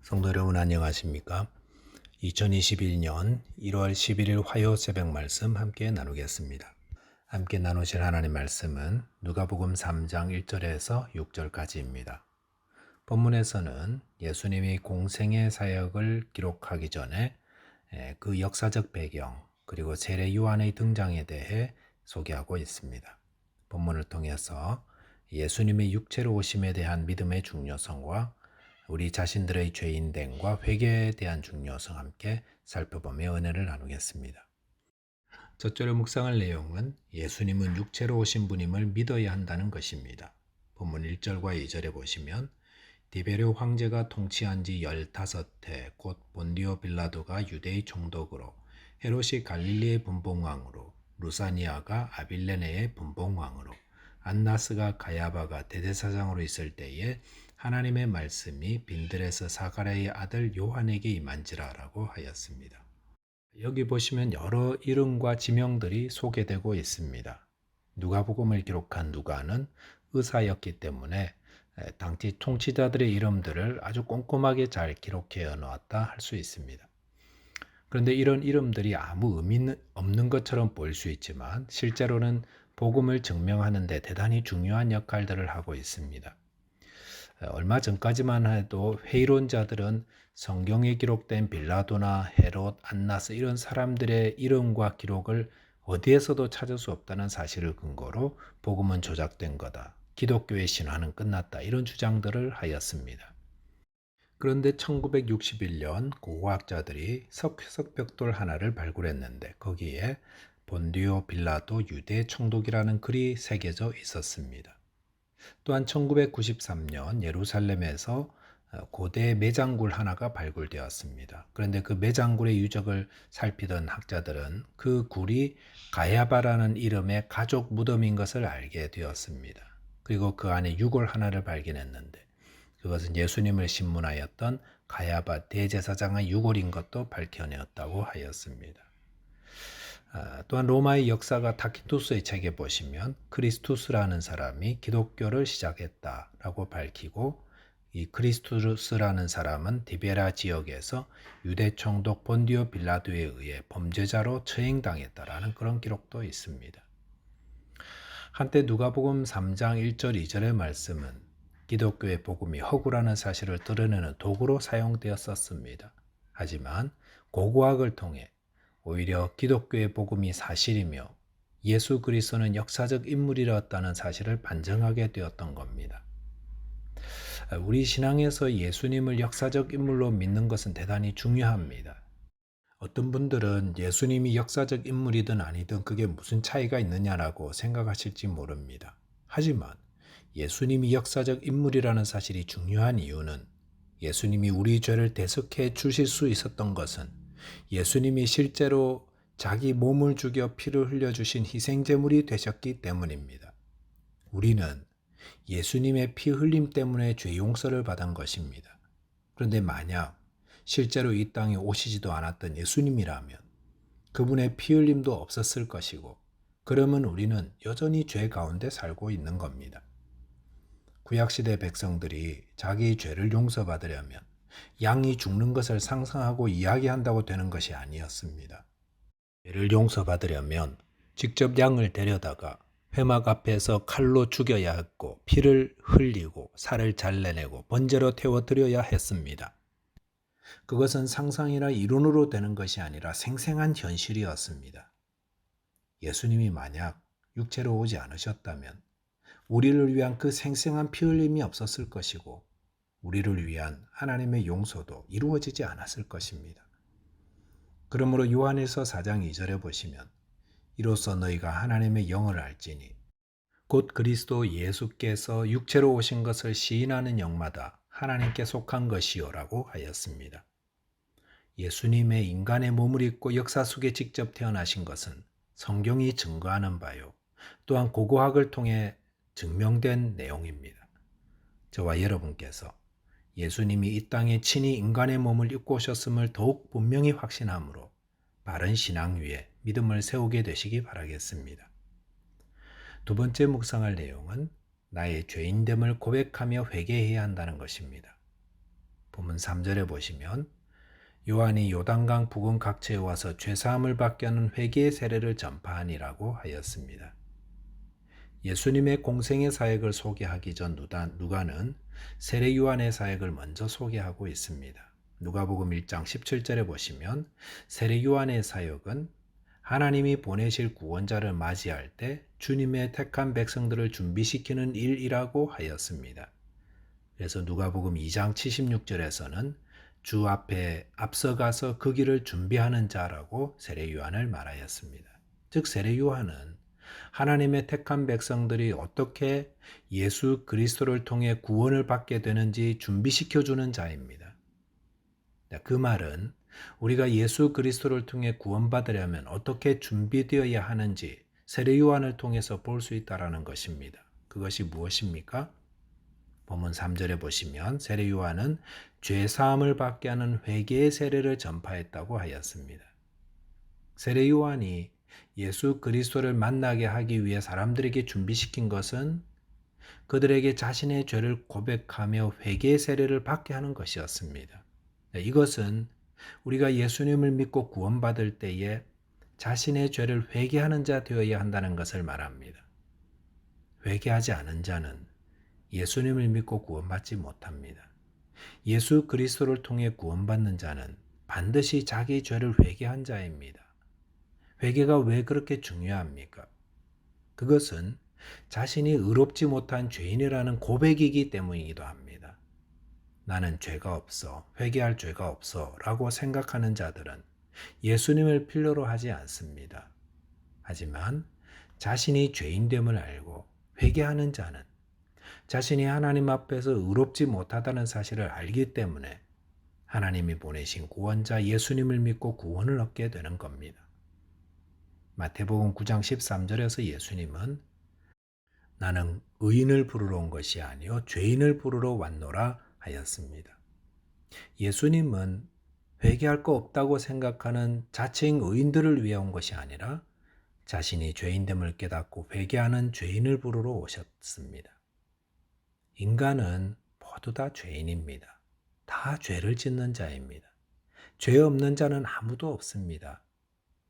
성도 여러분 안녕하십니까? 2021년 1월 11일 화요 새벽 말씀 함께 나누겠습니다. 함께 나누실 하나님 말씀은 누가복음 3장 1절에서 6절까지입니다. 본문에서는 예수님이 공생의 사역을 기록하기 전에 그 역사적 배경 그리고 세례 요한의 등장에 대해 소개하고 있습니다. 본문을 통해서 예수님의 육체로 오심에 대한 믿음의 중요성과 우리 자신들의 죄인됨과 회개에 대한 중요성 함께 살펴보며 은혜를 나누겠습니다. 저절의 묵상할 내용은 예수님은 육체로 오신 분임을 믿어야 한다는 것입니다. 본문 1절과 2절에 보시면 디베르 황제가 통치한 지 15해 곧 본디오 빌라도가 유대의 총독으로 헤롯이 갈릴리의 분봉왕으로 루사니아가 아빌레네의 분봉왕으로 안나스가 가야바가 대제사장으로 있을 때에 하나님의 말씀이 빈들에서 사가랴의 아들 요한에게 임한지라라고 하였습니다. 여기 보시면 여러 이름과 지명들이 소개되고 있습니다. 누가복음을 기록한 누가는 의사였기 때문에 당시 통치자들의 이름들을 아주 꼼꼼하게 잘 기록해 놓았다 할 수 있습니다. 그런데 이런 이름들이 아무 의미 없는 것처럼 보일 수 있지만 실제로는 복음을 증명하는 데 대단히 중요한 역할들을 하고 있습니다. 얼마 전까지만 해도 회의론자들은 성경에 기록된 빌라도나 헤롯, 안나스 이런 사람들의 이름과 기록을 어디에서도 찾을 수 없다는 사실을 근거로 복음은 조작된 거다. 기독교의 신화는 끝났다. 이런 주장들을 하였습니다. 그런데 1961년 고고학자들이 석회석벽돌 하나를 발굴했는데 거기에 본디오 빌라도 유대 총독이라는 글이 새겨져 있었습니다. 또한 1993년 예루살렘에서 고대 매장굴 하나가 발굴되었습니다. 그런데 그 매장굴의 유적을 살피던 학자들은 그 굴이 가야바라는 이름의 가족 무덤인 것을 알게 되었습니다. 그리고 그 안에 유골 하나를 발견했는데 그것은 예수님을 신문하였던 가야바 대제사장의 유골인 것도 밝혀내었다고 하였습니다. 또한 로마의 역사가 타키투스의 책에 보시면 크리스투스라는 사람이 기독교를 시작했다라고 밝히고 이 크리스투스라는 사람은 디베라 지역에서 유대 총독 본디오 빌라도에 의해 범죄자로 처형당했다라는 그런 기록도 있습니다. 한때 누가복음 3장 1절 2절의 말씀은 기독교의 복음이 허구라는 사실을 드러내는 도구로 사용되었었습니다. 하지만 고고학을 통해 오히려 기독교의 복음이 사실이며 예수 그리스도는 역사적 인물이었다는 사실을 반증하게 되었던 겁니다. 우리 신앙에서 예수님을 역사적 인물로 믿는 것은 대단히 중요합니다. 어떤 분들은 예수님이 역사적 인물이든 아니든 그게 무슨 차이가 있느냐라고 생각하실지 모릅니다. 하지만 예수님이 역사적 인물이라는 사실이 중요한 이유는 예수님이 우리 죄를 대속해 주실 수 있었던 것은 예수님이 실제로 자기 몸을 죽여 피를 흘려주신 희생제물이 되셨기 때문입니다. 우리는 예수님의 피 흘림 때문에 죄 용서를 받은 것입니다. 그런데 만약 실제로 이 땅에 오시지도 않았던 예수님이라면 그분의 피 흘림도 없었을 것이고 그러면 우리는 여전히 죄 가운데 살고 있는 겁니다. 구약시대 백성들이 자기 죄를 용서받으려면 양이 죽는 것을 상상하고 이야기한다고 되는 것이 아니었습니다. 죄를 용서받으려면 직접 양을 데려다가 회막 앞에서 칼로 죽여야 했고 피를 흘리고 살을 잘라내고 번제로 태워드려야 했습니다. 그것은 상상이나 이론으로 되는 것이 아니라 생생한 현실이었습니다. 예수님이 만약 육체로 오지 않으셨다면 우리를 위한 그 생생한 피 흘림이 없었을 것이고 우리를 위한 하나님의 용서도 이루어지지 않았을 것입니다. 그러므로 요한일서 4장 2절에 보시면 이로써 너희가 하나님의 영을 알지니 곧 그리스도 예수께서 육체로 오신 것을 시인하는 영마다 하나님께 속한 것이요라고 하였습니다. 예수님의 인간의 몸을 입고 역사 속에 직접 태어나신 것은 성경이 증거하는 바요. 또한 고고학을 통해 증명된 내용입니다. 저와 여러분께서 예수님이 이 땅에 친히 인간의 몸을 입고 오셨음을 더욱 분명히 확신함으로 바른 신앙 위에 믿음을 세우게 되시기 바라겠습니다. 두 번째 묵상할 내용은 나의 죄인됨을 고백하며 회개해야 한다는 것입니다. 본문 3절에 보시면 요한이 요단강 부근 각처에 와서 죄사함을 받게 하는 회개의 세례를 전파하니라고 하였습니다. 예수님의 공생의 사역을 소개하기 전 누가는 세례 요한의 사역을 먼저 소개하고 있습니다. 누가복음 1장 17절에 보시면 세례 요한의 사역은 하나님이 보내실 구원자를 맞이할 때 주님의 택한 백성들을 준비시키는 일이라고 하였습니다. 그래서 누가복음 2장 76절에서는 주 앞에 앞서가서 그 길을 준비하는 자라고 세례 요한을 말하였습니다. 즉 세례 요한은 하나님의 택한 백성들이 어떻게 예수 그리스도를 통해 구원을 받게 되는지 준비시켜주는 자입니다. 그 말은 우리가 예수 그리스도를 통해 구원받으려면 어떻게 준비되어야 하는지 세례 요한을 통해서 볼 수 있다는 것입니다. 그것이 무엇입니까? 본문 3절에 보시면 세례 요한은 죄 사함을 받게 하는 회개의 세례를 전파했다고 하였습니다. 세례 요한이 예수 그리스도를 만나게 하기 위해 사람들에게 준비시킨 것은 그들에게 자신의 죄를 고백하며 회개의 세례를 받게 하는 것이었습니다. 이것은 우리가 예수님을 믿고 구원받을 때에 자신의 죄를 회개하는 자 되어야 한다는 것을 말합니다. 회개하지 않은 자는 예수님을 믿고 구원받지 못합니다. 예수 그리스도를 통해 구원받는 자는 반드시 자기 죄를 회개한 자입니다. 회개가 왜 그렇게 중요합니까? 그것은 자신이 의롭지 못한 죄인이라는 고백이기 때문이기도 합니다. 나는 죄가 없어, 회개할 죄가 없어 라고 생각하는 자들은 예수님을 필요로 하지 않습니다. 하지만 자신이 죄인됨을 알고 회개하는 자는 자신이 하나님 앞에서 의롭지 못하다는 사실을 알기 때문에 하나님이 보내신 구원자 예수님을 믿고 구원을 얻게 되는 겁니다. 마태복음 9장 13절에서 예수님은 나는 의인을 부르러 온 것이 아니요 죄인을 부르러 왔노라 하였습니다. 예수님은 회개할 거 없다고 생각하는 자칭 의인들을 위해 온 것이 아니라 자신이 죄인됨을 깨닫고 회개하는 죄인을 부르러 오셨습니다. 인간은 모두 다 죄인입니다. 다 죄를 짓는 자입니다. 죄 없는 자는 아무도 없습니다.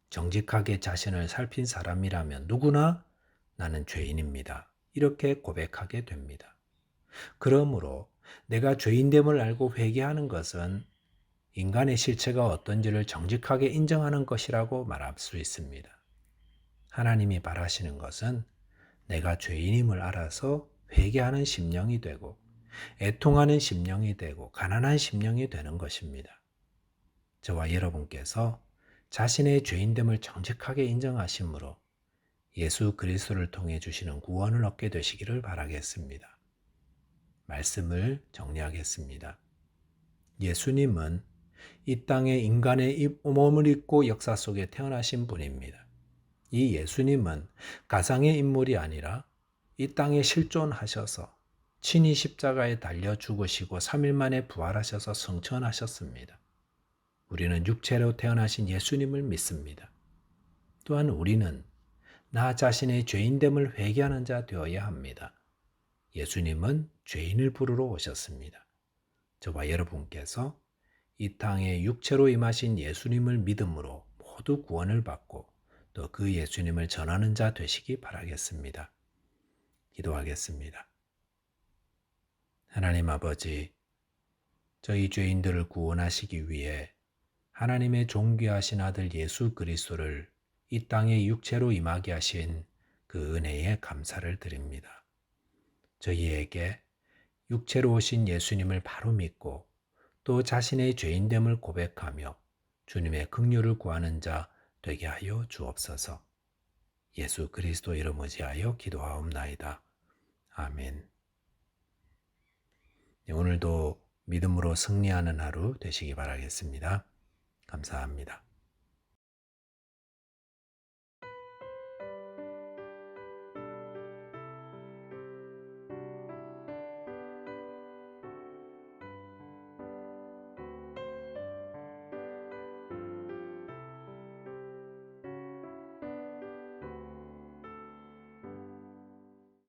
정직하게 자신을 살핀 사람이라면 누구나 나는 죄인입니다. 이렇게 고백하게 됩니다. 그러므로 내가 죄인됨을 알고 회개하는 것은 인간의 실체가 어떤지를 정직하게 인정하는 것이라고 말할 수 있습니다. 하나님이 바라시는 것은 내가 죄인임을 알아서 회개하는 심령이 되고 애통하는 심령이 되고 가난한 심령이 되는 것입니다. 저와 여러분께서 자신의 죄인됨을 정직하게 인정하심으로 예수 그리스도를 통해 주시는 구원을 얻게 되시기를 바라겠습니다. 말씀을 정리하겠습니다. 예수님은 이 땅에 인간의 몸을 입고 역사 속에 태어나신 분입니다. 이 예수님은 가상의 인물이 아니라 이 땅에 실존하셔서 친히 십자가에 달려 죽으시고 3일 만에 부활하셔서 승천하셨습니다. 우리는 육체로 태어나신 예수님을 믿습니다. 또한 우리는 나 자신의 죄인됨을 회개하는 자 되어야 합니다. 예수님은 죄인을 부르러 오셨습니다. 저와 여러분께서 이 땅에 육체로 임하신 예수님을 믿음으로 모두 구원을 받고 또 그 예수님을 전하는 자 되시기 바라겠습니다. 기도하겠습니다. 하나님 아버지, 저희 죄인들을 구원하시기 위해 하나님의 존귀하신 아들 예수 그리스도를 이 땅에 육체로 임하게 하신 그 은혜에 감사를 드립니다. 저희에게 육체로 오신 예수님을 바로 믿고 또 자신의 죄인됨을 고백하며 주님의 긍휼을 구하는 자 되게 하여 주옵소서. 예수 그리스도 이름 의지하여 기도하옵나이다. 아멘. 오늘도 믿음으로 승리하는 하루 되시기 바라겠습니다. 감사합니다.